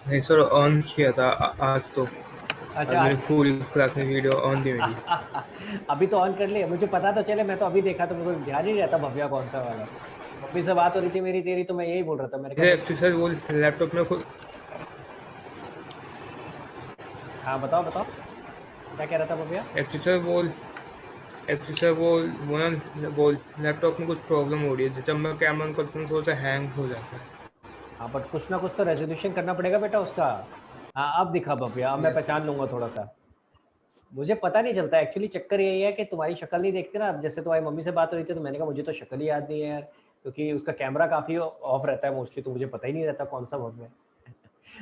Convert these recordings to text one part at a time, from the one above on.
नहीं sir, on किया था आज तो। आज अच्छा मैंने भूल रात में वीडियो ऑन थी मेरी। अभी तो ऑन कर लिया, मुझे पता तो चले, मैं तो अभी देखा तो मेरे को ध्यान ही नहीं रहता भव्या कौन सा वाला है। मम्मी से बात हो रही थी मेरी तेरी, तो मैं यही बोल रहा था, मैंने कहा एक्चुअली सर वो लैपटॉप में खुद हाँ बताओ बताओ, क्या कह रहा था भव्या? एक्चुअली सर वो एक्चुअली सर वो ना वो लैपटॉप में कुछ प्रॉब्लम हो रही है। जब मैं कैमरा ऑन करता हूँ थोड़ा सा हैंग हो जाता है। हाँ बट कुछ ना कुछ तो रेजोल्यूशन करना पड़ेगा बेटा उसका। हाँ अब दिखा भव्या, अब मैं यस पहचान लूंगा थोड़ा सा। मुझे पता नहीं चलता एक्चुअली, चक्कर यही है कि तुम्हारी शक्ल नहीं देखते ना। अब जैसे तुम्हारी मम्मी से बात हो रही थी तो मैंने कहा मुझे तो शक्ल ही याद नहीं है यार, क्योंकि उसका कैमरा काफ़ी ऑफ रहता है मोस्टली, तो मुझे पता ही नहीं रहता कौन सा भव्य है।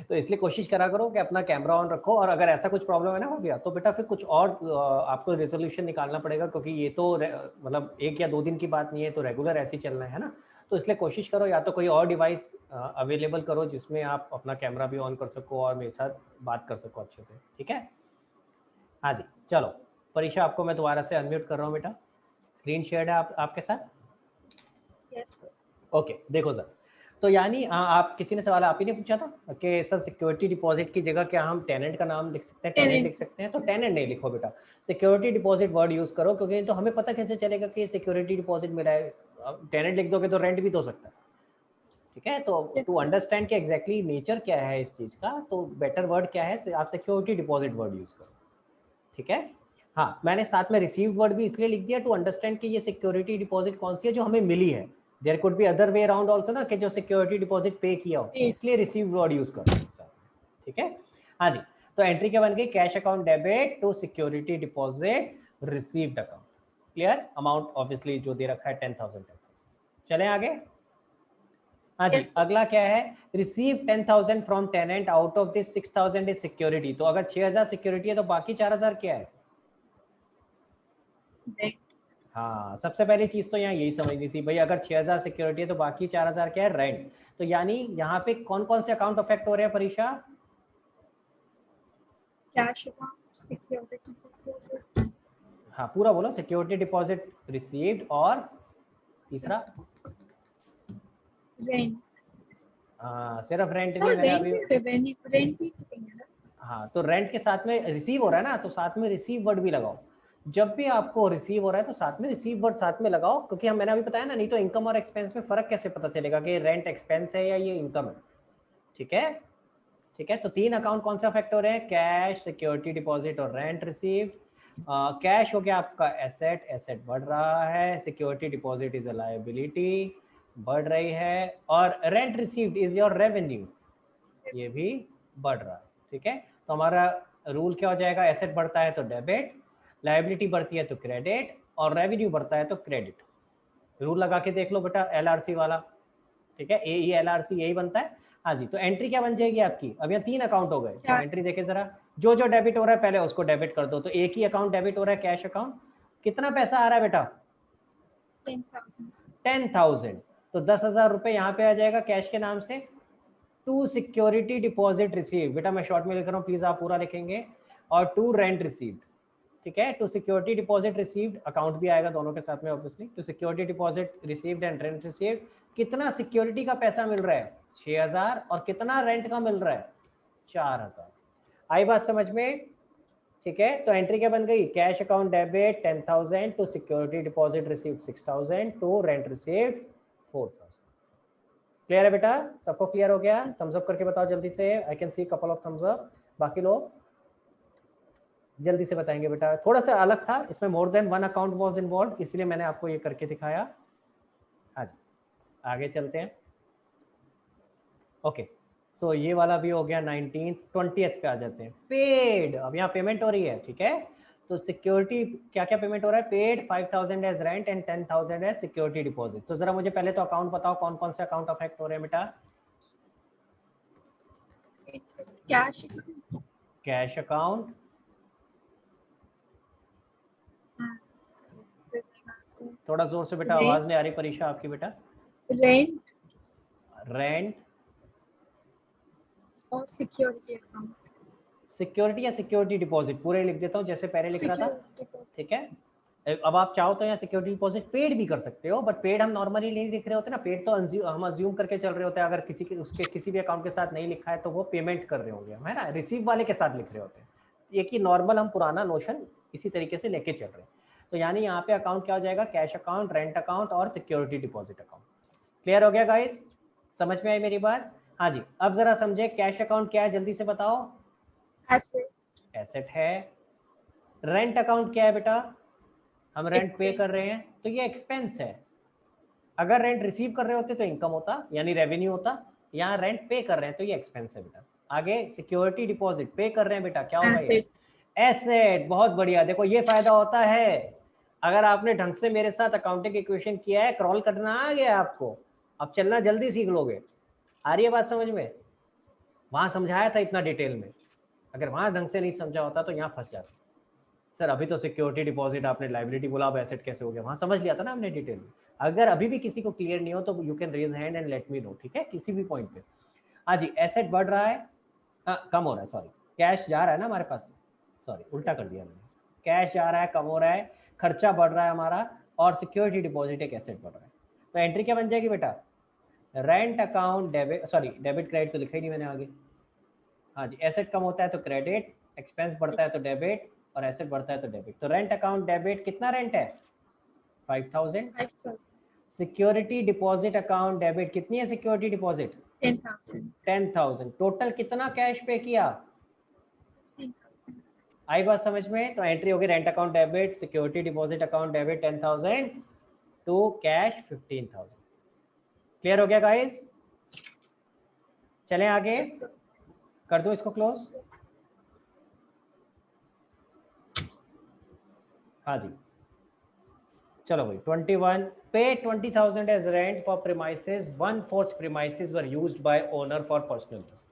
तो इसलिए कोशिश करा करो कि अपना कैमरा ऑन रखो, और अगर ऐसा कुछ प्रॉब्लम है ना भव्या, तो बेटा फिर कुछ और आपको रेजोल्यूशन निकालना पड़ेगा, क्योंकि ये तो मतलब 1 या 2 दिन की बात नहीं है, तो रेगुलर ऐसे ही चलना है ना। तो इसलिए कोशिश करो या तो कोई और डिवाइस अवेलेबल करो जिसमें आप अपना कैमरा भी ऑन कर सको और मेरे साथ बात कर सको अच्छे से, ठीक है? हाँ जी, चलो। परीक्षा, आपको मैं दोबारा से अनम्यूट कर रहा हूँ बेटा। स्क्रीन शेयर है आपके साथ? Yes sir. ओके, देखो सर। तो यानी आप, किसी ने सवाल आप ही ने पूछा था कि सर सिक्योरिटी डिपॉजिट की जगह क्या हम टेनेंट का नाम लिख सकते हैं, टेनेंट लिख सकते हैं? तो टेनेंट नहीं लिखो बेटा, सिक्योरिटी डिपॉजिट वर्ड यूज करो, क्योंकि तो हमें पता कैसे चलेगा कि सिक्योरिटी डिपॉजिट मिला है? टेनेंट लिख दोगे तो रेंट भी तो हो सकता है, ठीक है? तो यस टू सर। अंडरस्टैंड कि एग्जैक्टली नेचर क्या है इस चीज का, तो बेटर वर्ड क्या है, आप सिक्योरिटी डिपॉजिट वर्ड यूज करो, ठीक है? हाँ, मैंने साथ में रिसीव वर्ड भी इसलिए लिख दिया टू अंडरस्टैंड कि ये सिक्योरिटी डिपॉजिट कौन सी है जो हमें मिली है। There could be other way around also ना, कि जो सिक्योरिटी डिपॉजिट पे किया हो, जी। इसलिए रिसीव वर्ड यूज करो साथ में, ठीक है? हाँ जी। तो एंट्री क्या बन गई? Cash account debit to security deposit received account. Clear? Amount obviously जो दे रखा है 10,000। चलें आगे। हाँ जी, यस सर। अगला क्या है? Receive 10,000 from tenant, out of this 6,000 is security. तो अगर 6,000 सिक्योरिटी है तो बाकी 4,000 क्या है? रेंट। हाँ, सबसे पहली चीज तो यहाँ यही समझनी थी भाई, अगर 6,000 सिक्योरिटी है तो बाकी 4,000 क्या है? रेंट। तो यानी यहाँ पे कौन कौन से अकाउंट अफेक्ट हो रहे हैं परीक्षा? कैश अकाउंट, सिक्योरिटी डिपॉजिट, हाँ पूरा बोलो, सिक्योरिटी डिपॉजिट रिसीव्ड, और तीसरा? रेंट। हाँ, सिर्फ रेंट नहीं, सर मैंने रेंट अभी। भी रेवेन्यू, रेंट भी कटेंगे ना? हाँ, तो रेंट के साथ में रिसीव हो रहा है ना, तो साथ में रिसीव वर्ड भी लगाओ। जब भी आपको रिसीव हो रहा है तो साथ में रिसीव वर्ड साथ में लगाओ, क्योंकि हम, मैंने अभी बताया ना, नहीं तो इनकम और एक्सपेंस में फर्क कैसे पता चलेगा कि रेंट एक्सपेंस है या ये इनकम है, ठीक है? ठीक है, तो 3 अकाउंट कौन से अफेक्ट हो रहे हैं? कैश, सिक्योरिटी डिपॉजिट और रेंट रिसीव्ड। कैश हो गया आपका एसेट, एसेट बढ़ रहा है। Security deposit is a liability, बढ़ रही है। और rent received is your revenue, ये भी बढ़ रहा है, ठीक है? तो हमारा रूल क्या हो जाएगा? एसेट बढ़ता है तो डेबिट, लायबिलिटी बढ़ती है तो क्रेडिट, और रेवेन्यू बढ़ता है तो क्रेडिट। रूल लगा के देख लो बेटा, एलआरसी वाला, ठीक है? ए ई एल आर सी यही बनता है। हाँ जी, तो एंट्री क्या बन जाएगी आपकी? अब यहाँ 3 अकाउंट हो गए, तो क्या? एंट्री देखे जरा। जो जो डेबिट हो रहा है पहले उसको डेबिट कर दो। तो एक ही अकाउंट डेबिट हो रहा है, कैश अकाउंट। कितना पैसा आ रहा है बेटा? 10,000। 10,000। तो 10,000 रुपये यहाँ पे आ जाएगा कैश के नाम से। टू सिक्योरिटी डिपॉजिट रिसीव, बेटा मैं शॉर्ट में लिख रहा हूँ, प्लीज आप पूरा लिखेंगे। और टू रेंट रिसीव्ड, ठीक है? To security deposit received, account भी आएगा दोनों के साथ में obviously. To security deposit received and rent received. कितना सिक्योरिटी का पैसा मिल रहा है? 6,000। और कितना रेंट का मिल रहा है? 4,000। आई बात समझ में? ठीक है, तो एंट्री क्या बन गई? Cash account debit 10,000 to security deposit received 6,000 to rent received 4,000। Clear है बेटा? सबको क्लियर हो गया? थम्स अप करके बताओ जल्दी से, I can see couple of thumbs up. बाकी लोग जल्दी से बताएंगे बेटा। थोड़ा सा अलग था इसमें, more than one account was involve, इसलिए मैंने आपको ये करके दिखाया। हाँ जी, आगे चलते हैं। ओके, सो ये वाला भी हो गया। 19th 20th पे आ जाते हैं। पेड, अब यहाँ पेमेंट हो रही है, ठीक है? तो सिक्योरिटी क्या क्या पेमेंट हो रहा है? Paid 5,000 as rent and 10,000 as security deposit. तो जरा मुझे पहले तो अकाउंट बताओ, कौन कौन से अकाउंट अफेक्ट हो रहे हैं बेटा? कैश, कैश अकाउंट, थोड़ा जोर से बेटा, आवाज नहीं आ रही परीक्षा आपकी बेटा। रेंट रेंट, और सिक्योरिटी अकाउंट। सिक्योरिटी या सिक्योरिटी डिपॉजिट, पूरे लिख देता हूँ जैसे पहले लिख रहा था, सिक्योरिटी डिपॉजिट। ठीक है? अब आप चाहो तो यहाँ सिक्योरिटी डिपॉजिट पेड भी कर सकते हो, बट पेड हम नॉर्मली नहीं लिख रहे होते ना, पेड तो हम अज्यूम करके चल रहे होते हैं, अगर किसी के उसके किसी भी अकाउंट के साथ नहीं लिखा है तो वो पेमेंट कर रहे होंगे हम, है ना, रिसीव वाले के साथ लिख रहे होते हैं। एक ही नॉर्मल हम पुराना नोशन इसी तरीके से लेके चल रहे हैं। तो यानी यहाँ पे अकाउंट क्या हो जाएगा, कैश अकाउंट, रेंट अकाउंट और सिक्योरिटी डिपॉजिट अकाउंट। क्लियर हो गया गाइस, समझ में आई मेरी बात? हाँ जी, अब जरा समझे कैश अकाउंट क्या है, जल्दी से बताओ। Asset. एसेट है। रेंट अकाउंट क्या है बेटा, हम रेंट पे कर रहे हैं तो ये एक्सपेंस है। अगर रेंट रिसीव कर रहे होते तो इनकम होता यानी रेवेन्यू होता, यहाँ रेंट पे कर रहे हैं तो ये एक्सपेंस है बेटा। आगे सिक्योरिटी डिपॉजिट पे कर रहे हैं बेटा, क्या होगा ये, Asset. एसेट। बहुत बढ़िया, देखो ये फायदा होता है अगर आपने ढंग से मेरे साथ अकाउंटिंग इक्वेशन किया है, क्रॉल करना आ गया आपको, अब चलना जल्दी सीख लोगे। आ रही है बात समझ में? वहां समझाया था इतना डिटेल में, अगर वहां ढंग से नहीं समझा होता तो यहाँ फंस जाता। सर अभी तो सिक्योरिटी डिपॉजिट आपने लाइबिलिटी बोला, अब एसेट कैसे हो गया, वहां समझ लिया था ना हमने डिटेल में। अगर अभी भी किसी को क्लियर नहीं हो तो you can raise hand and let me know, ठीक है, किसी भी पॉइंट पे। हाँ जी, एसेट बढ़ रहा है, कम हो रहा है, सॉरी, कैश जा रहा है ना हमारे पास से, सॉरी उल्टा कर दिया मैंने, कैश जा रहा है, कम हो रहा है, खर्चा बढ़ रहा है हमारा, और सिक्योरिटी डिपॉजिट एक एसेट बढ़ रहा है। तो एंट्री क्या बन जाएगी बेटा, rent account debit, sorry debit credit तो लिखा ही नहीं मैंने आगे। हाँ जी, एसेट कम होता है तो क्रेडिट, एक्सपेंस बढ़ता है तो डेबिट, और एसेट बढ़ता है तो डेबिट। तो रेंट अकाउंट डेबिट, कितना रेंट है 5000। 5,000. सिक्योरिटी डिपॉजिट अकाउंट डेबिट, कितनी है सिक्योरिटी डिपॉजिट 10,000. 10,000। टोटल कितना कैश पे किया, 15,000. आई बात समझ में? तो एंट्री होगी rent account debit, security deposit account debit 10,000 to cash 15,000। Clear हो गया गाइस? चलें आगे, Yes, sir. कर दो इसको क्लोज। Yes. हाँ जी, चलो भाई 21, pay 20,000 as rent for premises, 1/4 premises were used by owner for personal use.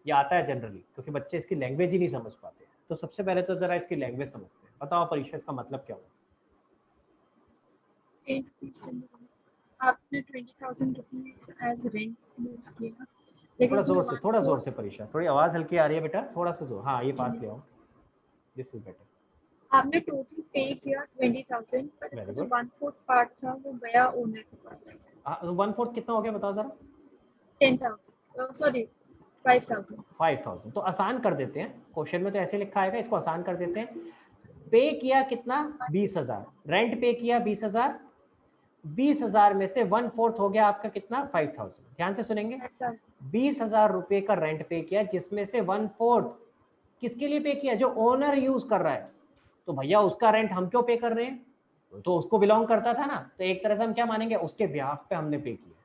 ये आता है जनरली क्योंकि बच्चे इसकी लैंग्वेज ही नहीं समझ पाते। तो सबसे पहले तो जरा इसकी लैंग्वेज समझते हैं। बताओ परीक्षा, इसका मतलब क्या होगा? Eight question. आपने 20,000 rupees as rent यूज किया, लेकिन थोड़ा उसमें जोर से 1/4 परीक्षा, थोड़ी आवाज हल्की आ रही है बेटा, थोड़ा सा जोर, हाँ ये पास ले आओ, दिस इज बेटर। आपने टोटल पे किया 20,000, पर इसका वेरी जो गुड। 1/4 पार्ट था वो गया ओनर के पास। 1/4 कितना हो गया बताओ जरा? 10,000, सॉरी 5,000. 5,000। तो आसान कर देते हैं, क्वेश्चन में तो ऐसे लिखा आएगा, इसको आसान कर देते हैं। पे किया कितना, 20,000, रेंट पे किया 20,000, 20,000 में से 1/4 हो गया आपका कितना 5,000। ध्यान से सुनेंगे, 20,000 रुपए का रेंट पे किया, जिसमें से 1/4 किसके लिए पे किया, जो ओनर यूज कर रहा है। तो भैया उसका रेंट हम क्यों पे कर रहे हैं, तो उसको बिलोंग करता था ना, तो एक तरह से हम क्या मानेंगे, उसके बिहाफ पे हमने पे किया,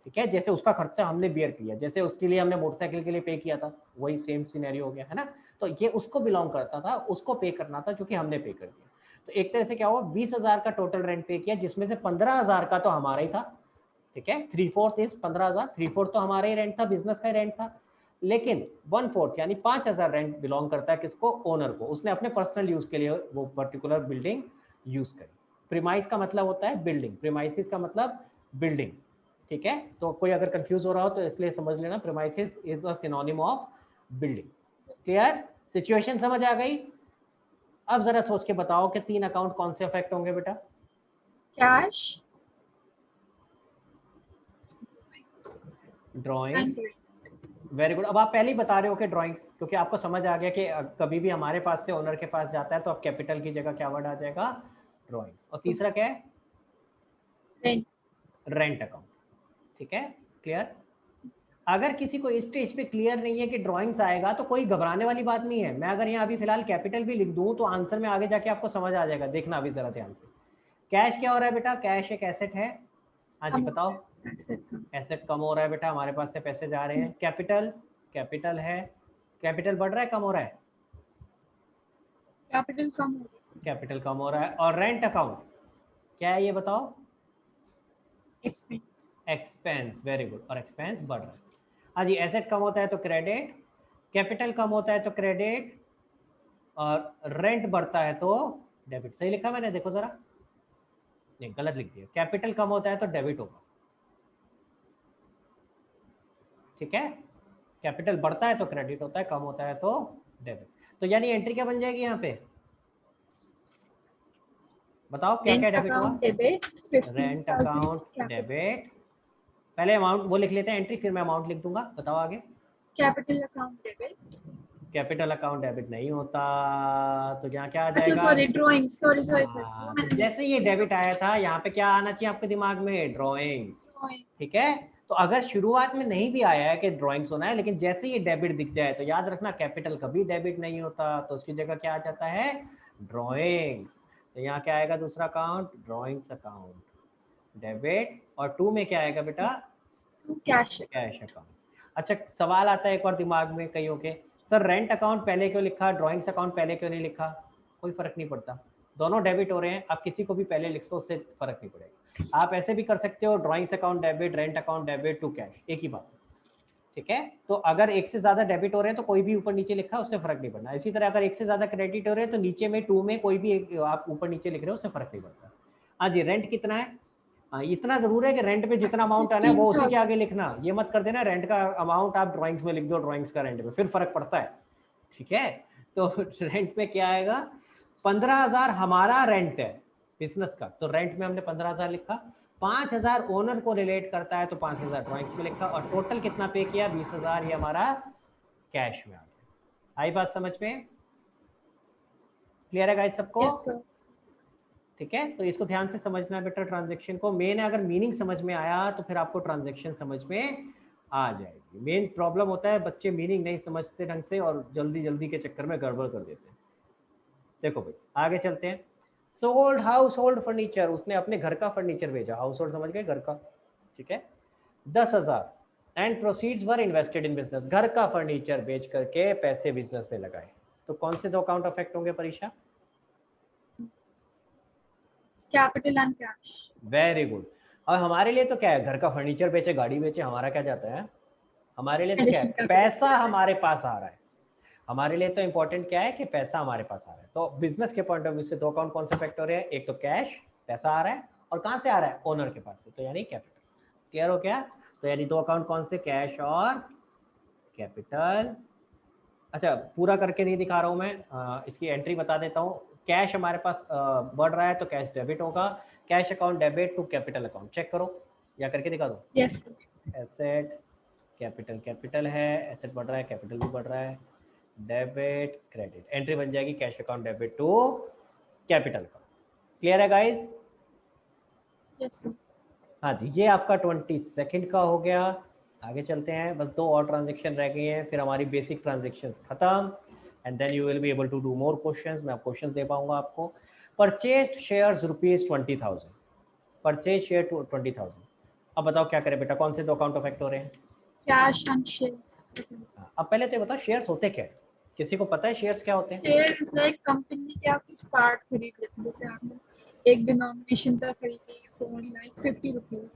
ठीक है, जैसे उसका खर्चा हमने बियर किया, जैसे उसके लिए हमने मोटरसाइकिल के लिए पे किया था, वही सेम सिनेरियो हो गया, है ना। तो ये उसको बिलोंग करता था, उसको पे करना था, क्योंकि हमने पे कर दिया। तो एक तरह से क्या हुआ, 20,000 का टोटल रेंट पे किया, जिसमें से 15,000 का तो हमारा ही था, ठीक है, 3/4 इज 15,000, 3/4 तो हमारा ही रेंट था, बिजनेस का ही रेंट था। लेकिन 1/4 यानी 5,000 रेंट बिलोंग करता है किसको, ओनर को, उसने अपने पर्सनल यूज के लिए वो पर्टिकुलर बिल्डिंग यूज करी। प्रीमाइस का मतलब होता है बिल्डिंग, प्रीमाइसिस का मतलब बिल्डिंग, ठीक है। तो कोई अगर कंफ्यूज हो रहा हो तो इसलिए समझ लेना, premises is a synonym of building. Clear, situation समझ आ गई? अब जरा सोच के बताओ कि 3 अकाउंट कौन से अफेक्ट होंगे बेटा? Cash, drawings, very good. अब आप पहले ही बता रहे हो कि ड्राइंग्स, क्योंकि आपको समझ आ गया कि कभी भी हमारे पास से ओनर के पास जाता है तो अब कैपिटल की जगह क्या वर्ड आ जाएगा, ड्राइंग्स। और तीसरा क्या है, रेंट. रेंट अकाउंट, ठीक है, क्लियर। अगर किसी को इस स्टेज पे क्लियर नहीं है कि ड्राइंग्स आएगा तो कोई घबराने वाली बात नहीं है। मैं अगर यहाँ अभी फिलहाल कैपिटल भी लिख दूं तो आंसर में आगे जाके आपको समझ आ जाएगा, देखना अभी जरा ध्यान से। कैश क्या हो रहा है बेटा, कैश एक एसेट है, हाँ जी बताओ। एसेट कम हो रहा है बेटा, हमारे पास से पैसे जा रहे हैं। कैपिटल, कैपिटल है, कैपिटल बढ़ रहा है कम हो रहा है, कैपिटल कम हो गया. कैपिटल कम हो रहा है। और रेंट अकाउंट क्या है ये बताओ, एक्सपेंस. एक्सपेंस, वेरी गुड, और एक्सपेंस बढ़ रहा है। हाँ जी, एसेट कम होता है तो क्रेडिट, कैपिटल कम होता है तो क्रेडिट, और रेंट बढ़ता है तो डेबिट। सही लिखा मैंने, देखो जरा, नहीं गलत लिख दिया, कैपिटल कम होता है तो डेबिट होगा, ठीक है, कैपिटल बढ़ता है तो क्रेडिट होता है, कम होता है तो डेबिट। तो यानी एंट्री क्या बन जाएगी यहाँ पे, बताओ क्या क्या रेंट डेबिट हुआ? Account debit rent account debit, पहले अमाउंट वो लिख लेते हैं एंट्री, फिर मैं अमाउंट लिख दूंगा। बताओ आगे। Capital account debit. Capital account debit नहीं होता, तो यहाँ क्या आ अच्छा जाएगा? Sorry, drawing, sorry sorry sorry, वो हाँ, तो मैंने जैसे ये डेबिट आया था यहाँ पे क्या आना चाहिए आपके दिमाग में? ड्राइंग्स। ड्राइंग। ठीक है, तो अगर शुरुआत में नहीं भी आया है कि ड्राइंग्स होना है, लेकिन जैसे ये डेबिट दिख जाए तो याद रखना कैपिटल कभी डेबिट नहीं होता, तो उसकी जगह क्या आ जाता है? ड्राइंग्स। तो यहाँ क्या आएगा दूसरा अकाउंट? Drawings account debit. और 2 में क्या आएगा बेटा? Cash cash account. अच्छा, सवाल आता है एक और दिमाग में कईयों के, सर रेंट अकाउंट पहले क्यों लिखा, ड्राइंग्स अकाउंट पहले क्यों नहीं लिखा? कोई फर्क नहीं पड़ता, दोनों डेबिट हो रहे हैं, आप किसी को भी पहले लिख दो, उससे फर्क नहीं पड़ेगा। आप ऐसे भी कर सकते हो, drawings account debit, rent account debit to cash, एक ही बात है। ठीक है, तो अगर एक से ज्यादा डेबिट हो रहे हैं तो कोई भी ऊपर नीचे लिखा उससे फर्क नहीं पड़ना। इसी तरह अगर एक से ज्यादा क्रेडिट हो रहे हैं तो नीचे में 2 में कोई भी आप ऊपर नीचे लिख रहे हो उससे फर्क नहीं पड़ता। हाँ जी, रेंट कितना है? हाँ, इतना जरूर है कि रेंट पे जितना अमाउंट आना है वो उसी के आगे लिखना, ये मत कर देना रेंट का अमाउंट आप ड्राइंग्स में लिख दो, ड्राइंग्स का रेंट में, फिर फर्क पड़ता है। ठीक है, तो रेंट में क्या आएगा? 15,000 हमारा रेंट है बिजनेस का, तो रेंट में हमने 15,000 लिखा। 5,000 ओनर को रिलेट करता है तो 5,000 ड्राइंग्स में लिखा, और टोटल कितना पे किया? 20,000, ये हमारा कैश में आ गया। आई बात समझ में? क्लियर है गाइस सबको? Yes sir. ठीक है, तो इसको ध्यान से समझना है बेटा ट्रांजैक्शन को। मेन है, अगर मीनिंग समझ में आया तो फिर आपको ट्रांजैक्शन समझ में आ जाएगी। मेन प्रॉब्लम होता है बच्चे मीनिंग नहीं समझते ढंग से और जल्दी जल्दी के चक्कर में गड़बड़ कर देते हैं। देखो भाई आगे चलते हैं। सोल्ड हाउस होल्ड फर्नीचर, उसने अपने घर का फर्नीचर भेजा, हाउस होल्ड समझ गए, घर का। ठीक है, 10,000 and proceeds were invested in business, घर का फर्नीचर बेच करके पैसे बिजनेस में लगाए, तो कौन से दो अकाउंट अफेक्ट होंगे परीक्षा? Capital and cash. Very good. और हमारे लिए तो क्या है, घर का फर्नीचर बेचे, गाड़ी बेचे, हमारा क्या जाता है? हमारे लिए तो क्या है, पैसा हमारे पास आ रहा है। हमारे लिए तो इंपॉर्टेंट क्या है कि पैसा हमारे पास आ रहा है। तो बिजनेस के पॉइंट ऑफ व्यू से दो अकाउंट कौन से इफेक्ट हो रहे हैं? एक तो कैश, पैसा आ रहा है, और कहां से आ रहा है? ओनर के पास से, तो यानी कैपिटल। क्लियर हो गया? तो यानी दो अकाउंट कौन से? कैश और कैपिटल। अच्छा, पूरा करके नहीं दिखा रहा हूं मैं, इसकी एंट्री बता देता हूं। कैश हमारे पास बढ़ रहा है तो कैश डेबिट होगा, cash account debit to capital account. Check करो या करके दिखा दो। Yes sir. Asset capital, capital है, एसेट बढ़ रहा है, कैपिटल भी बढ़ रहा है, डेबिट क्रेडिट, एंट्री बन जाएगी cash account debit to capital account. Clear है गाइस? Yes sir. हाँ जी, ये आपका 22 का हो गया। आगे चलते हैं, बस दो और ट्रांजेक्शन रह गई हैं, फिर हमारी बेसिक ट्रांजेक्शन्स खत्म, and then you will be able to do more questions. मैं क्वेश्चंस दे पाऊंगा आपको। Purchase shares ₹20,000, purchase share 20,000। अब बताओ क्या करें बेटा, कौन से दो अकाउंट अफेक्ट हो रहे हैं? Cash and shares. अब पहले तो बताओ शेयर्स होते क्या है, किसी को पता है शेयर्स क्या होते हैं? शेयर इज लाइक कंपनी के आप कुछ पार्ट खरीद लेते हो, जैसे आपने एक डिनोमिनेशन का खरीदी फॉर लाइक 50 रुपीज,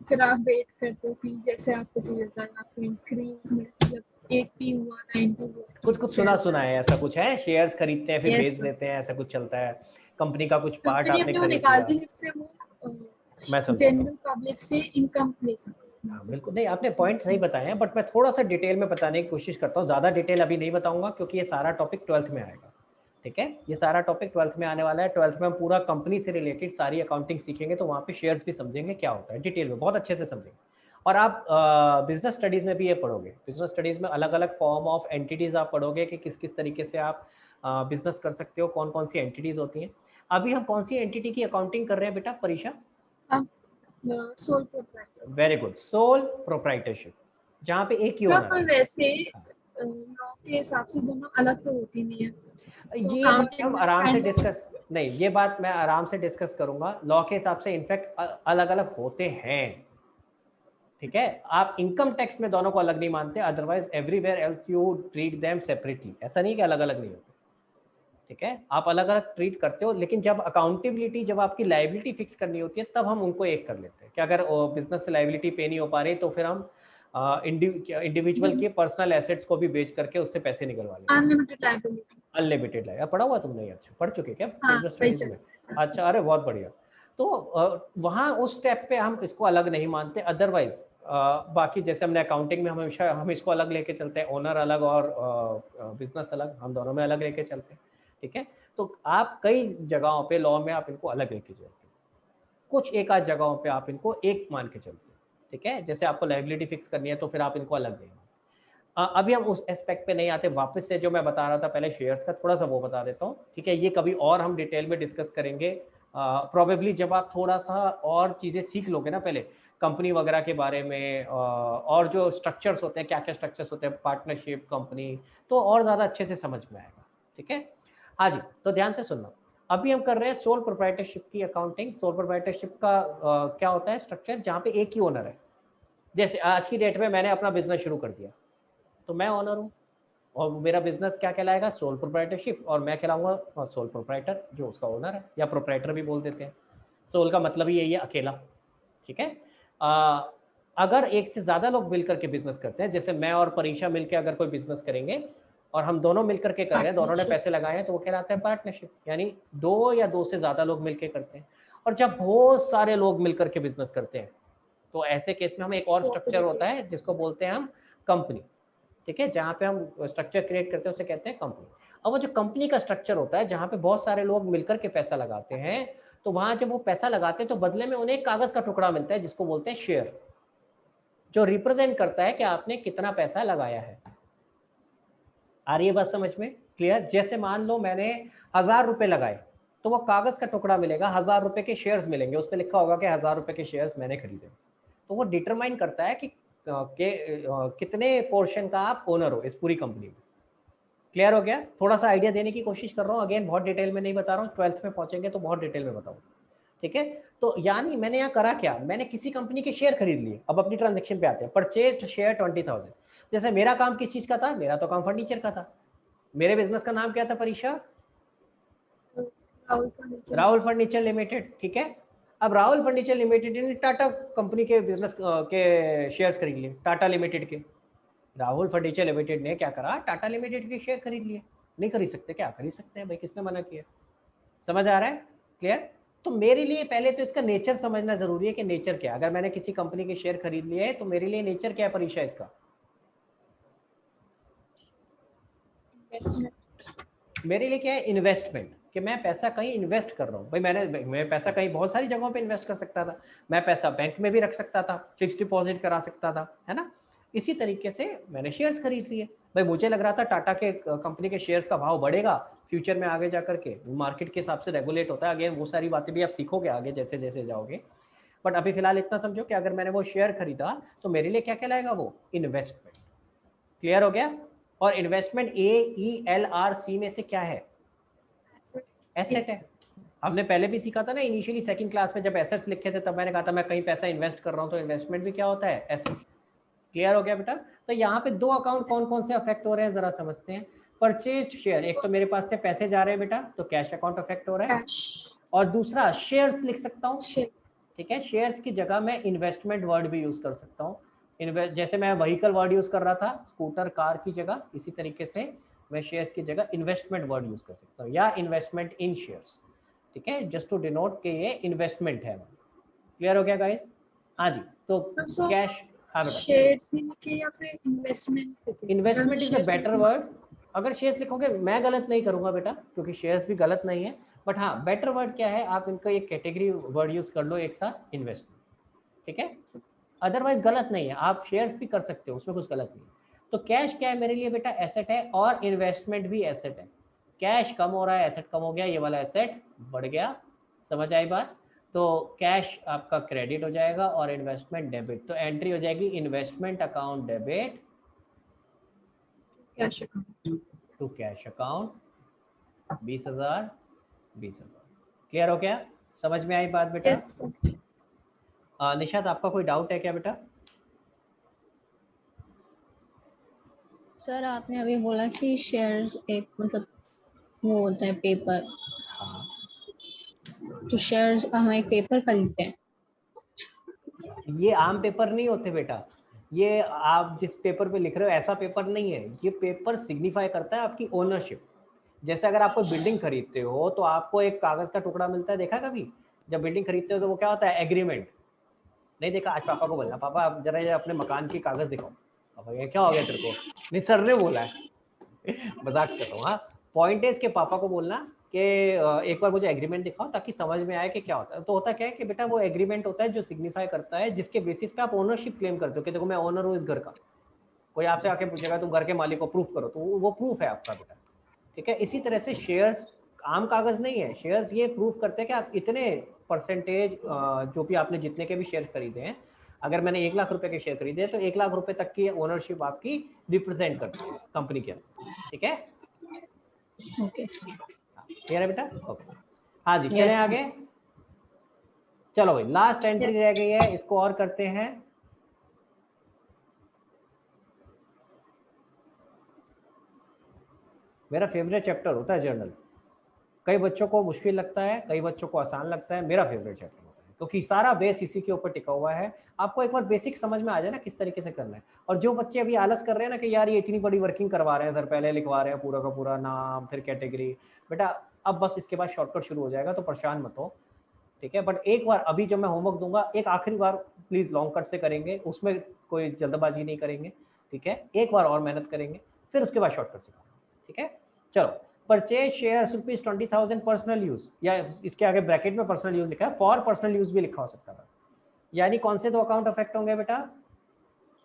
फिर आप वेट करते हो कि जैसे आपको चाहिए होता है आपको इंक्रीज मिलती है, 80 हुआ, 90 हुआ। कुछ सुना है, ऐसा कुछ है? शेयर्स खरीदते हैं फिर Yes, बेच sir. देते हैं, ऐसा कुछ चलता है? कंपनी का कुछ पार्ट कंपनी आपने अपने वो खरीद निकालती लिया। है जिससे वो मैं समझा। जनरल पब्लिक से इनकम ले सके। हाँ बिल्कुल, नहीं आपने पॉइंट सही बताए हैं, बट मैं थोड़ा सा डिटेल में बताने की कोशिश करता हूँ। ज़्यादा डिटेल अभी नहीं बताऊंगा क्योंकि ये सारा टॉपिक 12th में आएगा। ठीक है, ये सारा टॉपिक 12th में आने वाला है। 12th में हम पूरा कंपनी से रिलेटेड सारी अकाउंटिंग सीखेंगे, तो वहाँ पे शेयर्स भी समझेंगे क्या होता है, डिटेल में बहुत अच्छे से समझेंगे। और आप बिजनेस स्टडीज़ में भी ये पढ़ोगे। बिजनेस स्टडीज़ में अलग अलग फॉर्म ऑफ एंटिटीज़ आप पढ़ोगे कि किस किस तरीके से आप बिजनेस कर सकते हो, कौन कौन सी एंटिटीज़ होती हैं। अभी हम कौन सी एंटिटी की अकाउंटिंग कर रहे हैं बेटा परीक्षा? Sole proprietor. Very good, sole proprietorship, जहाँ पे एक ही ओनर पर है। वैसे लॉ के हिसाब से दोनों अलग तो होती नहीं है, तो ये बात अकाउंटिंग हम में आराम से kind of- डिस्कस, नहीं ये बात मैं आराम से डिस्कस करूंगा। लॉ के हिसाब से इनफैक्ट अलग अलग होते हैं। ठीक है, आप इनकम टैक्स में दोनों को अलग नहीं मानते, otherwise everywhere else you treat them separately. ऐसा नहीं कि अलग अलग नहीं होते। ठीक है, आप अलग अलग ट्रीट करते हो, लेकिन जब अकाउंटेबिलिटी, जब आपकी लाइबिलिटी फिक्स करनी होती है तब हम उनको एक कर लेते हैं कि अगर बिजनेस से लाइबिलिटी पे नहीं हो पा रही तो फिर हम इंडिविजुअल के पर्सनल एसेट्स को भी बेच करके उससे पैसे निकलवा लेते हैं। Unlimited liability. अनलिमिटेड लाइफ पढ़ा हुआ तुमने? अच्छा, पढ़ चुके क्या हाँ, बिजनेस वही स्टडीज चल में? रहा है। अच्छा, अरे बहुत बढ़िया। तो वहाँ उस स्टेप पे हम इसको अलग नहीं मानते। अदरवाइज बाकी जैसे हमने अकाउंटिंग में हमेशा हम इसको अलग लेके चलते हैं, ओनर अलग और बिजनेस अलग, हम दोनों में अलग लेके चलते हैं। ठीक है, तो आप कई जगहों पे लॉ में आप इनको अलग लेके चलते हैं, कुछ एक आध जगहों पे आप इनको एक मान के चलते हैं, ठीक है। जैसे आपको लायबिलिटी फिक्स करनी है तो फिर आप इनको अलग देंगे। अभी हम उस एस्पेक्ट पे नहीं आते, वापस से जो मैं बता रहा था पहले शेयर्स का थोड़ा सा वो बता देता हूँ, ठीक है। ये कभी और हम डिटेल में डिस्कस करेंगे प्रोबेबली जब आप थोड़ा सा और चीज़ें सीख लोगे ना, पहले कंपनी वगैरह के बारे में और जो स्ट्रक्चर्स होते हैं, क्या क्या स्ट्रक्चर्स होते हैं, पार्टनरशिप कंपनी, तो और ज़्यादा अच्छे से समझ में आएगा, ठीक है। हाँ जी, तो ध्यान से सुनना। अभी हम कर रहे हैं सोल प्रोप्राइटरशिप की अकाउंटिंग। सोल प्रोप्राइटरशिप का क्या होता है स्ट्रक्चर, जहाँ पे एक ही ओनर है। जैसे आज की डेट में मैंने अपना बिजनेस शुरू कर दिया तो मैं ओनर हूँ और मेरा बिजनेस क्या कहलाएगा, सोल प्रोप्राइटरशिप, और मैं कहलाऊंगा सोल प्रोप्राइटर, जो उसका ओनर है, या प्रोप्राइटर भी बोल देते हैं। सोल का मतलब ही यही है, अकेला, ठीक है। अगर एक से ज़्यादा लोग मिलकर के बिजनेस करते हैं, जैसे मैं और परीक्षा मिलकर अगर कोई बिजनेस करेंगे और हम दोनों मिलकर के कर रहे हैं, दोनों ने पैसे लगाए हैं, तो वो कहलाता है पार्टनरशिप, यानी दो या दो से ज़्यादा लोग मिलकर करते हैं। और जब बहुत सारे लोग मिलकर के बिजनेस करते हैं तो ऐसे केस में हम एक और स्ट्रक्चर होता है जिसको बोलते हैं हम कंपनी, ठीक है। जहाँ पे हम स्ट्रक्चर क्रिएट करते हैं उसे कहते हैं कंपनी। अब वो जो कंपनी का स्ट्रक्चर होता है जहाँ पे बहुत सारे लोग मिलकर के पैसा लगाते हैं, तो वहाँ जब वो पैसा लगाते हैं तो बदले में उन्हें एक कागज का टुकड़ा मिलता है जिसको बोलते हैं शेयर, जो रिप्रेजेंट करता है कि आपने कितना पैसा लगाया है। आ रही है बात समझ में, क्लियर। जैसे मान लो मैंने 1000 रुपए लगाए तो वो कागज का टुकड़ा मिलेगा, 1000 रुपए के शेयर्स मिलेंगे, उस पर लिखा होगा कि 1000 रुपए के शेयर्स मैंने खरीदे। तो वो डिटरमाइन करता है कि कितने पोर्शन का आप ओनर हो इस पूरी कंपनी में। क्लियर हो गया। थोड़ा सा आइडिया देने की कोशिश कर रहा हूँ, अगेन बहुत डिटेल में नहीं बता रहा हूँ, 12th में पहुंचेंगे तो बहुत डिटेल में बताऊँ, ठीक है। तो यानी मैंने यहाँ करा क्या, मैंने किसी कंपनी के शेयर खरीद लिए। अब अपनी ट्रांजेक्शन पे आते हैं। Purchased share 20,000। जैसे मेरा काम किस चीज का था, मेरा तो काम फर्नीचर का था। मेरे बिजनेस का नाम क्या था परीक्षा, राहुल फर्नीचर लिमिटेड, ठीक है। अब राहुल फर्नीचर लिमिटेड ने टाटा कंपनी के बिजनेस के शेयर्स खरीद लिए, टाटा लिमिटेड के। राहुल फर्नीचर लिमिटेड ने क्या करा, टाटा लिमिटेड के शेयर खरीद लिए। नहीं खरीद सकते क्या, खरीद सकते हैं भाई, किसने मना किया। समझ आ रहा है, क्लियर। तो मेरे लिए पहले तो इसका नेचर समझना जरूरी है कि नेचर क्या है। अगर मैंने किसी कंपनी के शेयर खरीद लिए तो मेरे लिए नेचर क्या है परीक्षा इसका, मेरे लिए क्या है, इन्वेस्टमेंट, कि मैं पैसा कहीं इन्वेस्ट कर रहा हूँ। भाई मैं पैसा कहीं बहुत सारी जगहों पे इन्वेस्ट कर सकता था। मैं पैसा बैंक में भी रख सकता था, फिक्स डिपॉजिट करा सकता था, है ना। इसी तरीके से मैंने शेयर्स खरीद लिए। भाई मुझे लग रहा था टाटा के कंपनी के शेयर्स का भाव बढ़ेगा फ्यूचर में, आगे जा करके मार्केट के हिसाब से रेगुलेट होता है। अगेन वो सारी बातें भी आप सीखोगे आगे जैसे जैसे जाओगे, बट अभी फिलहाल इतना समझो कि अगर मैंने वो शेयर खरीदा तो मेरे लिए क्या कहलाएगा, वो इन्वेस्टमेंट। क्लियर हो गया। और इन्वेस्टमेंट AELRC में से क्या है, एसेट है। हमने पहले भी सीखा था ना इनिशियली सेकंड क्लास में, जब एसेट्स लिखे थे तब मैंने कहा था मैं कहीं पैसा इन्वेस्ट कर रहा हूँ, तो इन्वेस्टमेंट भी क्या होता है, एसेट। क्लियर हो गया बेटा। तो यहाँ पे दो अकाउंट कौन कौन से अफेक्ट हो रहे हैं जरा समझते हैं। परचेज शेयर, एक तो मेरे पास से पैसे जा रहे हैं बेटा, तो कैश अकाउंट अफेक्ट हो रहा है। और दूसरा शेयर्स लिख सकता हूँ, ठीक है। शेयर्स की जगह मैं इन्वेस्टमेंट वर्ड भी यूज कर सकता हूँ। जैसे मैं व्हीकल वर्ड यूज कर रहा था स्कूटर कार की जगह, इसी तरीके से मैं शेयर्स की जगह इन्वेस्टमेंट वर्ड यूज कर सकता हूँ, या इन्वेस्टमेंट इन शेयर्स, ठीक है, जस्ट टू डिनोट के ये इन्वेस्टमेंट है। क्लियर हो गया गाइस। हाँ जी, तो कैश, हाँ बेटा, शेयर्स लिखे या फिर investment, investment is a better word. अगर शेयर्स लिखोगे मैं गलत नहीं करूंगा बेटा, क्योंकि शेयर्स भी गलत नहीं है, बट हाँ बेटर वर्ड क्या है, आप इनका एक कैटेगरी वर्ड यूज कर लो एक साथ, इन्वेस्टमेंट, ठीक है। अदरवाइज गलत नहीं है, आप शेयर्स भी कर सकते हो, उसमें कुछ गलत नहीं है। तो कैश क्या है मेरे लिए बेटा, एसेट है, और इन्वेस्टमेंट भी एसेट है। कैश कम हो रहा है, एसेट कम हो गया, ये वाला एसेट बढ़ गया। समझ आई बात। तो कैश आपका क्रेडिट हो जाएगा और इन्वेस्टमेंट डेबिट। तो एंट्री हो जाएगी investment account debit cash account to cash account 20,000 20,000। Clear हो गया, समझ में आई बात बेटा। यस निशाद आपका कोई डाउट है क्या बेटा। सर आपने अभी बोला कि शेयर्स एक मतलब वो होता है पेपर, हाँ, तो शेयर्स हम एक पेपर खरीदते हैं। ये आम पेपर नहीं होते बेटा, ये आप जिस पेपर पे लिख रहे हो ऐसा पेपर नहीं है। ये पेपर सिग्निफाई करता है आपकी ओनरशिप। जैसे अगर आप कोई बिल्डिंग खरीदते हो तो आपको एक कागज का टुकड़ा मिलता है, देखा कभी जब बिल्डिंग खरीदते हो तो वो क्या होता है, एग्रीमेंट। नहीं देखा, आज पापा को बोलना, पापा आप जरा ये अपने मकान की कागज दिखाओ। पापा ये क्या हो गया तेरे को, नहीं सर ने बोला है मजाक कर रहा हूँ। हाँ, पॉइंट है इसके, पापा को बोलना कि एक बार मुझे एग्रीमेंट दिखाओ ताकि समझ में आए कि क्या होता है। तो होता क्या है कि बेटा वो एग्रीमेंट होता है जो सिग्निफाई करता है, जिसके बेसिस पे आप ओनरशिप क्लेम करते हो कि देखो मैं ओनर हूँ इस घर का। कोई आपसे आके पूछेगा तुम घर के मालिक को, प्रूफ करो, तो वो प्रूफ है आपका बेटा, ठीक है। इसी तरह से शेयर्स आम कागज नहीं है, शेयर्स ये प्रूफ करते हैं कि आप इतने परसेंटेज जो भी आपने जितने के भी शेयर खरीदे हैं, अगर मैंने 1 लाख रुपए के शेयर खरीदे तो 1 लाख रुपए तक की ओनरशिप आपकी रिप्रेजेंट करती है कंपनी के अंदर, ठीक है। ओके क्लियर है बेटा? ओके, हाँ जी, चलें यस आगे। चलो भाई, लास्ट एंट्री Yes. रह गई है, इसको और करते हैं। मेरा फेवरेट चैप्टर होता है जर्नल। कई बच्चों को मुश्किल लगता है, कई बच्चों को आसान लगता है, मेरा फेवरेट चैप्टर होता है क्योंकि सारा बेस इसी के ऊपर टिका हुआ है। आपको एक बार बेसिक समझ में आ जाए ना किस तरीके से करना है। और जो बच्चे अभी आलस कर रहे हैं ना कि यार ये इतनी बड़ी वर्किंग करवा रहे हैं सर, पहले लिखवा रहे हैं पूरा का पूरा नाम फिर कैटेगरी, बेटा अब बस इसके बाद शॉर्टकट शुरू हो जाएगा, तो परेशान मत हो, ठीक है। बट एक बार अभी जब मैं होमवर्क दूंगा, एक आखिरी बार प्लीज लॉन्ग कट से करेंगे, उसमें कोई जल्दबाजी नहीं करेंगे, ठीक है। एक बार और मेहनत करेंगे, फिर उसके बाद शॉर्टकट से करेंगे, ठीक है। चलो, परचेज शेयर्स ₹20,000 पर्सनल यूज, या इसके आगे ब्रैकेट में पर्सनल यूज लिखा है, फॉर पर्सनल यूज भी लिखा हो सकता था। यानी कौन से दो अकाउंट अफेक्ट होंगे बेटा?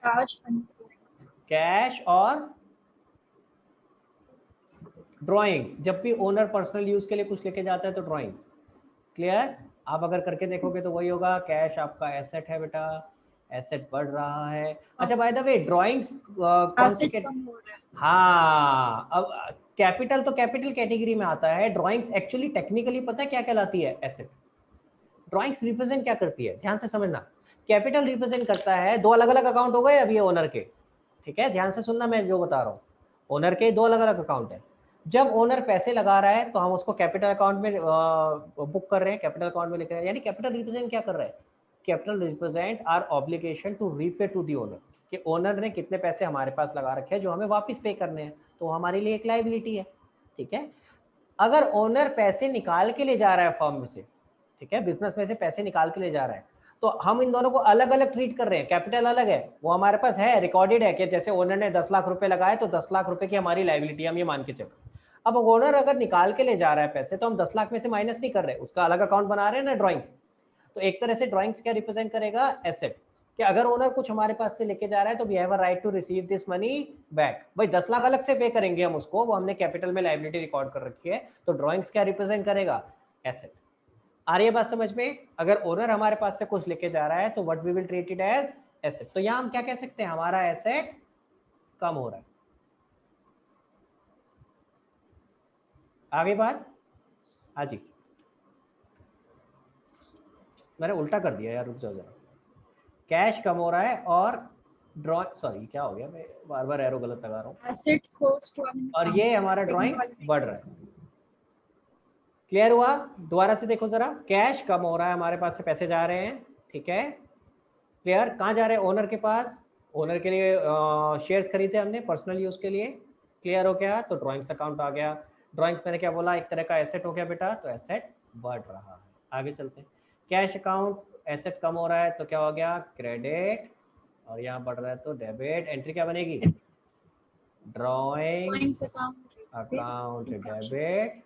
Cash and drawings. कैश और ड्राइंग्स। जब भी ओनर पर्सनल यूज के लिए कुछ लेके जाता है तो ड्राइंग्स। क्लियर? आप अगर करके देखोगे तो वही होगा। कैश आपका एसेट है बेटा, एसेट बढ़ रहा है। अच्छा, बाय द वे ड्राइंग्स कौन सी? Asset कम हो रहा है. हाँ, अब कैपिटल तो कैपिटल कैटेगरी में आता है। ड्राइंग्स एक्चुअली टेक्निकली पता है क्या कहलाती है? एसेट। ड्राइंग्स रिप्रेजेंट क्या करती है, ध्यान से समझना। कैपिटल रिप्रेजेंट करता है, दो अलग अलग अकाउंट हो गए अभी ओनर के, ठीक है, ध्यान से सुनना मैं जो बता रहा हूँ। ओनर के दो अलग अलग अकाउंट है। जब ओनर पैसे लगा रहा है तो हम उसको कैपिटल अकाउंट में बुक कर रहे हैं, कैपिटल अकाउंट में लिख रहे हैं। यानी कैपिटल रिप्रेजेंट क्या कर रहा है? Capital represent our obligation to repay to the owner, कि ओनर ने कितने पैसे हमारे पास लगा रखे हैं जो हमें वापस पे करने हैं, तो हमारे लिए एक लायबिलिटी है, ठीक है। अगर ओनर पैसे निकाल के ले जा रहा है फर्म में से, ठीक है, बिजनेस में से पैसे निकाल के ले जा रहा है, तो हम इन दोनों को अलग अलग ट्रीट कर रहे हैं। कैपिटल अलग है, वो हमारे पास है, रिकॉर्डेड है कि जैसे ओनर ने 10 लाख रुपए लगाए तो 10 लाख रुपए की हमारी लायबिलिटी, हम ये मान के चल रहे हैं। अब ओनर अगर निकाल के ले जा रहा है पैसे तो हम 10 लाख में से माइनस नहीं कर रहे, उसका अलग अकाउंट बना रहे हैं ना ड्राइंग्स। तो एक तरह से ड्राइंग्स क्या रिप्रेजेंट करेगा? एसेट। कि अगर ओनर कुछ हमारे पास से लेके जा रहा है तो we have a right to receive this money back. भाई 10 लाख अलग से पे करेंगे हम उसको, वो हमने कैपिटल में लायबिलिटी रिकॉर्ड कर रखी है। तो ड्राइंग्स क्या रिप्रेजेंट करेगा? एसेट। आ रही है बात समझ में? अगर ओनर हमारे पास से कुछ लेके जा रहा है तो what we will treat it as asset. तो यहां हम क्या कह सकते हैं? हमारा एसेट कम हो रहा है। आगे बात? हाँ जी, मैंने उल्टा कर दिया यार, रुक जाओ जरा। कैश कम हो रहा है और सॉरी क्या हो गया, मैं बार बार एरो गलत लगा रहा हूँ। Asset first one. और ये हमारा ड्राइंग्स बढ़ रहा है। क्लियर हुआ? दोबारा से देखो जरा, कैश कम हो रहा है, हमारे पास से पैसे जा रहे हैं, ठीक है। क्लियर? कहाँ जा रहे हैं? ओनर के पास। ओनर के लिए शेयर्स खरीदे हमने पर्सनल यूज के लिए। क्लियर हो गया? तो ड्राइंग्स अकाउंट आ गया। ड्राइंग्स मैंने क्या बोला, एक तरह का एसेट हो गया बेटा, तो एसेट बढ़ रहा है। आगे चलते हैं। कैश अकाउंट, एसेट कम हो रहा है तो क्या हो गया? क्रेडिट। और यहाँ बढ़ रहा है तो डेबिट। एंट्री क्या बनेगी? Drawings account debit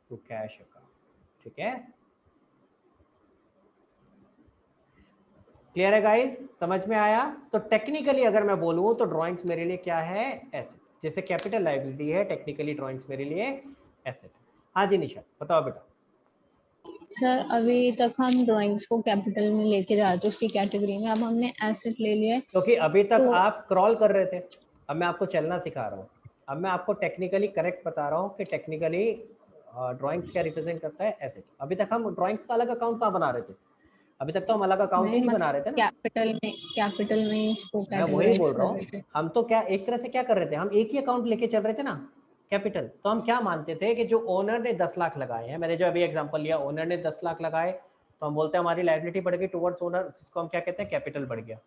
to cash account, ठीक है। क्लियर है गाइस? समझ में आया? तो टेक्निकली अगर मैं बोलूं तो ड्राइंग्स मेरे लिए क्या है? एसेट। जैसे कैपिटल लायबिलिटी है, टेक्निकली ड्राइंग्स मेरे लिए एसेट। हाँ जी निशा, बताओ बेटा। सर अभी तक हम ड्राइंग्स को कैपिटल में लेके जाते उसकी कैटेगरी में, अब हमने एसेट ले लिया है क्योंकि अभी तक तो आप क्रॉल कर रहे थे, अब मैं आपको चलना सिखा रहा हूँ। अब मैं आपको टेक्निकली करेक्ट बता रहा हूँ कि टेक्निकली ड्राइंग्स क्या रिप्रेजेंट करता है? एसेट। अभी तक हम ड्राइंग्स का अलग अकाउंट कहाँ बना रहे थे? अभी तक तो हम अलग अकाउंट ही नहीं बना रहे थे ना। कैपिटल में इसको मैं वही बोल रहा कैटेगराइज कर रहे हूँ, थे। हम तो क्या एक तरह से क्या कर रहे थे, हम एक ही अकाउंट लेके चल रहे थे ना, कैपिटल। तो हम क्या मानते थे कि जो ओनर ने 10 लाख लगाए हैं, मैंने जो अभी एग्जांपल लिया, ओनर ने 10 लाख लगाए तो हम बोलते हैं हमारी लायबिलिटी बढ़ गई टुवर्ड्स ओनर, जिसको हम क्या कहते हैं? कैपिटल बढ़ गया।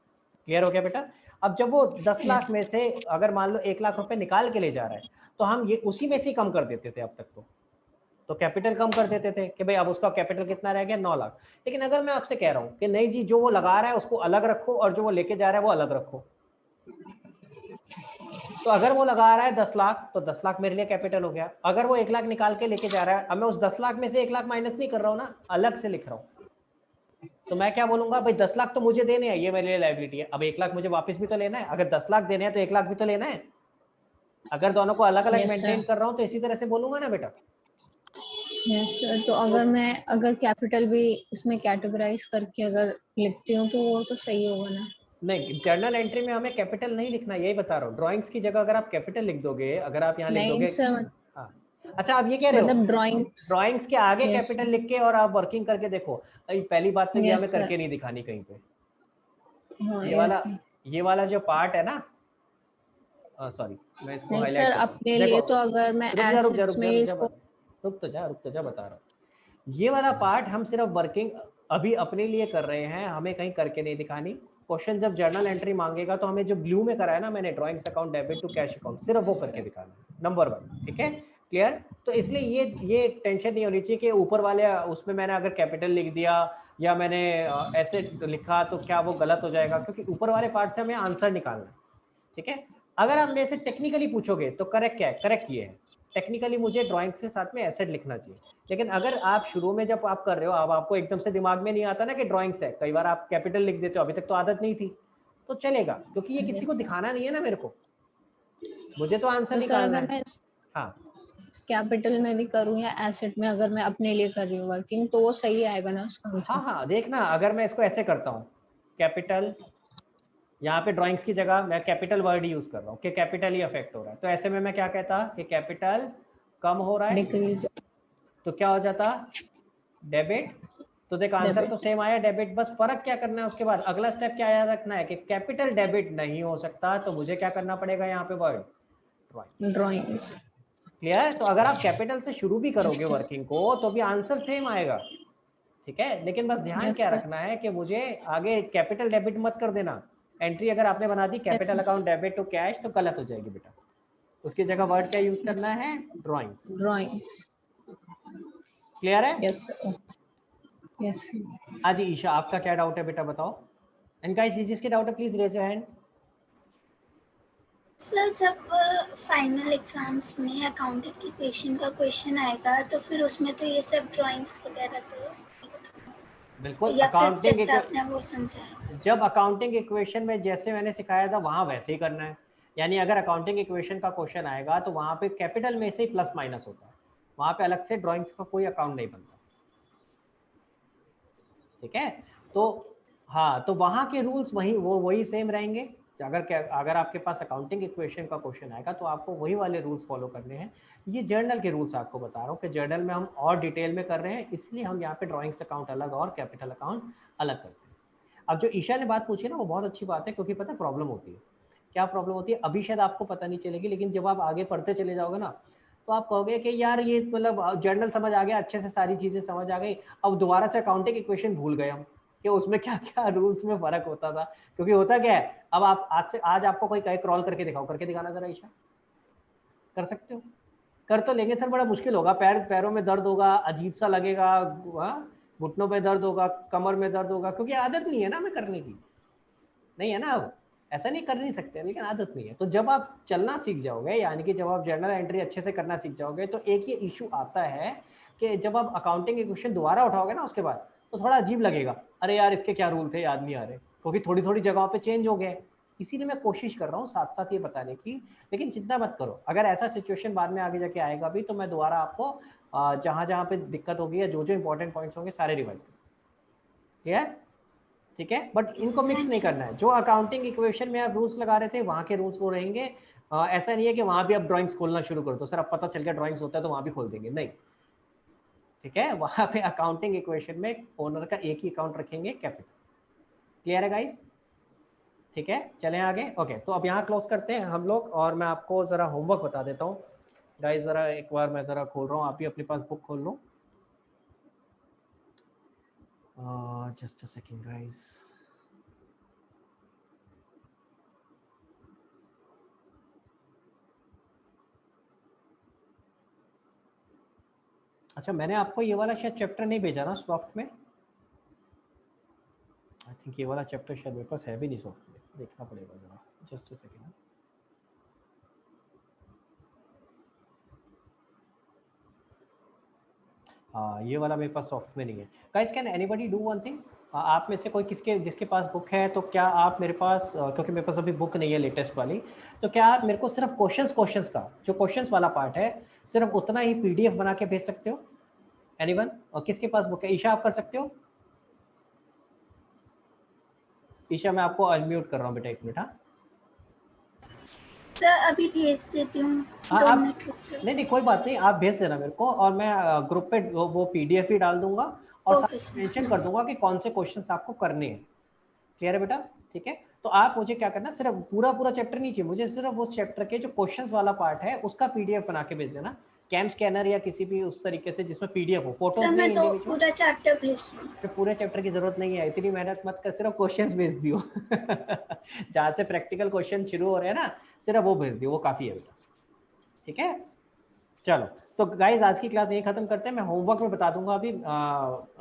क्लियर हो गया बेटा? अब जब वो 10 लाख में से अगर मान लो 1 लाख रुपए निकाल के ले जा रहा है तो हम ये उसी में से कम कर देते थे अब तक तो कैपिटल कम कर देते थे कि भाई अब उसका कैपिटल कितना रह गया? 9 लाख। लेकिन अगर मैं आपसे कह रहा हूँ कि नहीं जी, जो वो लगा रहा है उसको अलग रखो और जो वो लेके जा रहा है वो अलग रखो, तो अगर वो लगा रहा है 10 लाख तो 10 लाख मेरे लिए कैपिटल हो गया। अगर वो 1 लाख निकाल के लेके जा रहा है, अब मैं उस 10 लाख में से 1 लाख माइनस नहीं कर रहा हूँ ना, अलग से लिख रहा हूँ, तो मैं क्या बोलूंगा, भाई 10 लाख तो मुझे देने हैं, ये मेरे लिए लायबिलिटी है, अब 1 लाख मुझे वापस भी तो लेना है, अगर 10 लाख देने हैं तो 1 लाख भी तो लेना है। अगर दोनों को अलग अलग Yes, मेंटेन sir. कर रहा हूँ तो इसी तरह से बोलूंगा ना बेटा। यस सर, तो अगर कैपिटल भी इसमें कैटेगराइज करके अगर लिखती हूँ तो वो तो सही होगा ना? नहीं, जर्नल एंट्री में हमें कैपिटल नहीं लिखना, यही बता रहा हूँ। ड्राइंग्स की जगह अगर आप कैपिटल लिख दोगे, अगर आप यहाँ लिख नहीं दोगे, सर, हाँ, अच्छा आप ये कह रहे हो मतलब ड्राइंग्स। ड्राइंग्स के आगे यस कैपिटल लिख के और आप वर्किंग करके देखो। पहली बात तो ये यस हमें सर, करके नहीं दिखानी कहीं पे। हाँ ये यस। वाला जो पार्ट है ना, सॉरी मैं इसको नहीं हाईलाइट सर, करता हूँ, अपने देखो लिए तो अगर मैं एसेट्स में इसको रुक तो जा बता रहा हूँ। ये वाला पार्ट हम सिर्फ वर्किंग अभी अपने लिए कर रहे हैं, हमें कहीं करके नहीं दिखानी। क्वेश्चन जब जर्नल एंट्री मांगेगा तो हमें जो ब्लू में कराया ना मैंने, drawings account debit to cash account, सिर्फ वो यस करके सर, दिखाना है, नंबर 1, ठीक है, क्लियर। तो इसलिए ये टेंशन नहीं होनी चाहिए कि ऊपर वाले उसमें मैंने अगर कैपिटल लिख दिया या मैंने ऐसे लिखा तो क्या वो गलत हो जाएगा, क्योंकि ऊपर वाले पार्ट से हमें आंसर निकालना है, ठीक है। अगर आप मेरे से टेक्निकली पूछोगे तो करेक्ट क्या है, करेक्ट ये है, टेक्निकली मुझे ड्राइंग के साथ में एसेट लिखना चाहिए। लेकिन अगर आप शुरू में जब आप कर रहे हो, अब आपको एकदम से दिमाग में नहीं आता ना कि ड्राइंग्स है, कई बार आप कैपिटल लिख देते हो, अभी तक तो आदत नहीं थी, तो चलेगा, क्योंकि ये किसी को यस सर। दिखाना नहीं है ना मेरे को, मुझे तो आंसर तो सर निकालना अगर है। मैं हाँ कैपिटल में भी करूँ या एसेट में, अगर मैं अपने लिए कर रही हूँ वर्किंग, तो वो सही आएगा ना उसका आंसर? हाँ देखना, अगर मैं इसको ऐसे करता हूँ, कैपिटल, यहाँ पे ड्राइंग्स की जगह मैं कैपिटल वर्ड यूज कर रहा हूँ कि कैपिटल ही अफेक्ट हो रहा है, तो ऐसे में मैं क्या कहता कि कैपिटल कम हो रहा है, डिक्रीज, तो क्या हो जाता, डेबिट। तो देख आंसर तो डेबिट, सेम आया, डेबिट, बस फर्क क्या करना है उसके बाद, अगला स्टेप क्या याद रखना है कि कैपिटल डेबिट नहीं हो सकता, तो मुझे क्या करना पड़ेगा यहाँ पे, वर्ड ड्राइंग, ड्राइंग्स। क्लियर। तो अगर आप कैपिटल से शुरू भी करोगे वर्किंग को तो भी आंसर सेम आएगा, ठीक है, लेकिन बस ध्यान यस क्या सर, रखना है कि मुझे आगे कैपिटल डेबिट मत कर देना। एंट्री अगर आपने बना दी yes capital sir, account debit to cash तो गलत हो जाएगी बेटा, उसकी जगह वर्ड क्या यूज करना यस, है, ड्राइंग्स, ड्राइंग्स। क्लियर है। Yes sir, yes. हाँ जी ईशा, आपका क्या डाउट है बेटा बताओ, एंड गाइस जिसके डाउट है please raise your hand. Sir जब फाइनल एग्जाम्स में अकाउंटिंग की क्वेश्चन का क्वेश्चन आएगा तो फिर उसमें तो ये सब ड्राइंग्स वगैरह तो, बिल्कुल या फिर अकाउंटिंग जैसे आपने वो समझा है? जब अकाउंटिंग इक्वेशन में जैसे मैंने सिखाया था वहां वैसे ही करना है, यानी अगर अकाउंटिंग इक्वेशन का क्वेश्चन आएगा तो वहां पे कैपिटल में से ही प्लस माइनस होता है, वहां पे अलग से ड्राइंग्स का कोई अकाउंट नहीं बनता, ठीक है। तो हाँ, तो वहां के रूल्स वही सेम रहेंगे। अगर आपके पास अकाउंटिंग इक्वेशन का क्वेश्चन आएगा तो आपको वही वाले रूल्स फॉलो करने हैं। ये जर्नल के रूल्स आपको बता रहा हूँ कि जर्नल में हम और डिटेल में कर रहे हैं, इसलिए हम यहाँ पे ड्राइंग्स अकाउंट अलग और कैपिटल अकाउंट अलग करते हैं। अब जो ईशा ने बात पूछी ना वो बहुत अच्छी बात है, क्योंकि पता है प्रॉब्लम होती है, क्या प्रॉब्लम होती है, अभी शायद आपको पता नहीं चलेगी, लेकिन जब आप आगे पढ़ते चले जाओगे ना तो आप कहोगे कि यार ये मतलब जर्नल समझ आ गया, अच्छे से सारी चीजें समझ आ गई, अब दोबारा से अकाउंटिंग इक्वेशन भूल गए हम कि उसमें क्या क्या रूल्स में फर्क होता था। क्योंकि होता क्या है, अब आप आज आपको कोई कहे क्रॉल करके दिखाओ, करके दिखाना जरा ईशा, कर सकते हो, कर तो लेंगे सर, बड़ा मुश्किल होगा, पैरों में दर्द होगा, अजीब सा लगेगा, घुटनों पे दर्द होगा, कमर में दर्द होगा, क्योंकि आदत नहीं है ना हमें करने की, नहीं है ना, अब ऐसा नहीं कर नहीं सकते, लेकिन आदत नहीं है। तो जब आप चलना सीख जाओगे, यानी कि जब आप जर्नल एंट्री अच्छे से करना सीख जाओगे, तो एक ये इशू आता है कि जब आप अकाउंटिंग के क्वेश्चन दोबारा उठाओगे ना उसके बाद, तो थोड़ा अजीब लगेगा, अरे यार इसके क्या रूल थे याद नहीं आ रहे, क्योंकि थोड़ी थोड़ी जगहों पे चेंज हो गए। इसीलिए मैं कोशिश कर रहा हूँ साथ साथ ये बताने की, लेकिन चिंता मत करो, अगर ऐसा सिचुएशन बाद में आगे जाके आएगा भी तो मैं दोबारा आपको जहाँ जहाँ पे दिक्कत होगी या जो जो इंपॉर्टेंट पॉइंट्स होंगे सारे रिवाइज करूँ, क्लियर, ठीक है। बट इनको मिक्स नहीं थैंक यू। करना है, जो अकाउंटिंग इक्वेशन में आप रूल्स लगा रहे थे वहाँ के रूल्स वो रहेंगे। ऐसा नहीं है कि वहाँ भी आप ड्राइंग्स खोलना शुरू कर दो, सर अब पता चल गया ड्राइंग्स होता है तो वहाँ भी खोल देंगे, नहीं, ठीक है, वहाँ पे अकाउंटिंग इक्वेशन में ओनर का एक ही अकाउंट रखेंगे, कैपिटल, क्लियर है गाइस, ठीक है, चलें आगे। ओके, तो अब यहाँ क्लोज करते हैं हम लोग, और मैं आपको जरा होमवर्क बता देता हूँ गाइस, जरा एक बार मैं जरा खोल रहा हूँ, आप भी अपने पास बुक खोल लो, जस्ट अ सेकंड गाइस। अच्छा मैंने आपको ये वाला शायद चैप्टर नहीं भेजा ना सॉफ्ट में, आई थिंक ये वाला चैप्टर शायद मेरे पास है भी नहीं सॉफ्ट में, देखना पड़ेगा जरा, जस्ट अ सेकंड। हाँ ये वाला मेरे पास सॉफ्ट में नहीं है। Guys can anybody do one thing, आप में से कोई जिसके पास बुक है तो क्या आप मेरे पास, क्योंकि मेरे पास अभी बुक नहीं है लेटेस्ट वाली, तो क्या आप मेरे को सिर्फ क्वेश्चंस का जो क्वेश्चंस वाला पार्ट है सिर्फ उतना ही पीडीएफ बना के भेज सकते हो? एनीवन? और किसके पास बुक है? ईशा आप कर सकते हो? ईशा मैं आपको अनम्यूट कर रहा हूँ बेटा, एक मिनट। हाँ सर अभी भेज देती हूँ, हाँ 2 आप, मिनट रुक जाओ। नहीं कोई बात नहीं, आप भेज देना मेरे को और मैं ग्रुप पे वो पीडीएफ ही डाल दूंगा और ओके साथ सर। मेंशन कर दूंगा कि कौन से क्वेश्चंस आपको करने हैं। क्लियर है बेटा? ठीक है, तो आप मुझे क्या करना, सिर्फ पूरा चैप्टर नहीं चाहिए मुझे, सिर्फ उस चैप्टर के जो क्वेश्चंस वाला पार्ट है उसका पीडीएफ बना के भेज देना, कैम स्कैनर या किसी भी उस तरीके से जिसमें पीडीएफ हो, फोटोज सर नहीं मैं तो इंडिविजुअल। पूरा चैप्टर भेज दूँ। तो पूरे चैप्टर की जरूरत नहीं है, इतनी मेहनत मत कर, सिर्फ क्वेश्चंस भेज दियो जहाँ से प्रैक्टिकल क्वेश्चन शुरू हो रहे हैं ना, सिर्फ वो भेज दियो, वो काफी है बेटा। ठीक है, चलो तो गाइज आज की क्लास यही खत्म करते हैं। मैं होमवर्क में बता दूंगा अभी,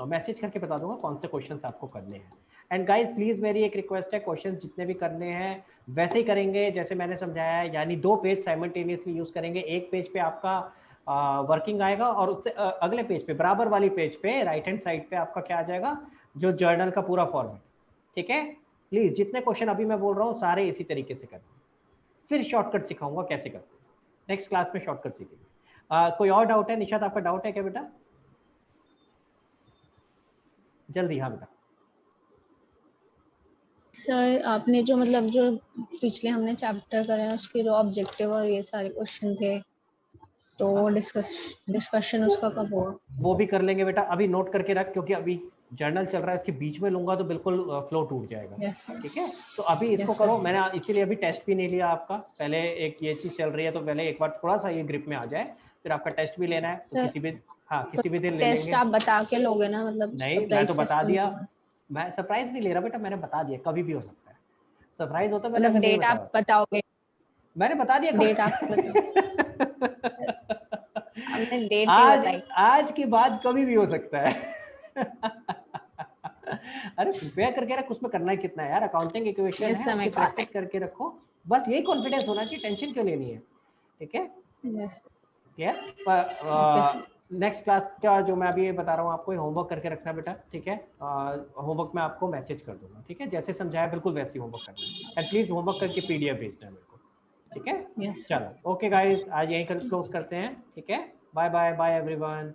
मैसेज करके बता दूंगा कौन से क्वेश्चंस आपको करने हैं। एंड गाइज प्लीज मेरी एक रिक्वेस्ट है, क्वेश्चन जितने भी करने हैं वैसे ही करेंगे जैसे मैंने समझाया है, यानी 2 पेज साइमल्टेनियसली यूज करेंगे। एक पेज पे आपका वर्किंग आएगा और उससे अगले पेज पे, बराबर वाली पेज पे राइट हैंड साइड पे आपका क्या आ जाएगा, जो जर्नल का पूरा फॉर्मेट। ठीक है, प्लीज जितने क्वेश्चन अभी मैं बोल रहा हूँ सारे इसी तरीके से करना, फिर शॉर्टकट सिखाऊंगा कैसे करते हैं, नेक्स्ट क्लास में शॉर्टकट सीखेंगे। कोई और डाउट है? निशात आपका डाउट है क्या बेटा? जल्दी। हाँ बेटा। सर आपने जो मतलब जो पिछले हमने चैप्टर करे हैं उसके जो ऑब्जेक्टिव और ये सारे क्वेश्चन थे, तो डिस्कशन उसका कब होगा? वो भी कर लेंगे बेटा, अभी नोट करके रख, क्योंकि अभी जर्नल चल रहा है, इसके बीच में लूंगा तो बिल्कुल फ्लो टूट जाएगा। Yes sir. ठीक है, तो अभी इसको Yes, करो। sir. मैंने इसीलिए अभी टेस्ट भी नहीं लिया आपका, पहले एक ये चीज चल रही है तो पहले एक बार थोड़ा सा ये ग्रिप में आ जाए, फिर आपका टेस्ट भी लेना है तो Sir, किसी भी, हाँ तो किसी भी दिन ले टेस्ट लेंगे। आप बता के लोगे ना, मतलब नहीं मैं तो बता दिया, मैं सरप्राइज नहीं ले रहा बेटा, मैंने बता दिया, कभी भी हो सकता है। सरप्राइज होता मैंने मतलब नहीं डेट आप बताओगे? मैंने बता दिया डेट आप हमने डेट नहीं आज बताई। आज के बाद कभी भी हो सकता है अरे प्रिपेयर करके रख, उसमें करना ही कितना है यार, अकाउंटिंग इक्वेशन Yes, है, sir, उसकी मैं प्रैक्टिस करके रखो, बस यही कॉन्फिडेंस होना चाहिए, टेंशन क्यों लेनी है। ठीक है, Yes. Clear? Okay, sir. Next class का जो मैं अभी ये बता रहा हूँ आपको, होमवर्क करके रखना बेटा। ठीक है, होमवर्क मैं आपको मैसेज कर दूंगा। ठीक है, जैसे समझाया बिल्कुल वैसे ही होमवर्क करना है, एंड प्लीज होमवर्क करके पीडीएफ भेजना है मेरे को। ठीक है, Yes, sir. चलो ओके गाइस, आज यहीं क्लोज करते हैं। ठीक है, बाय बाय बाय एवरीवन।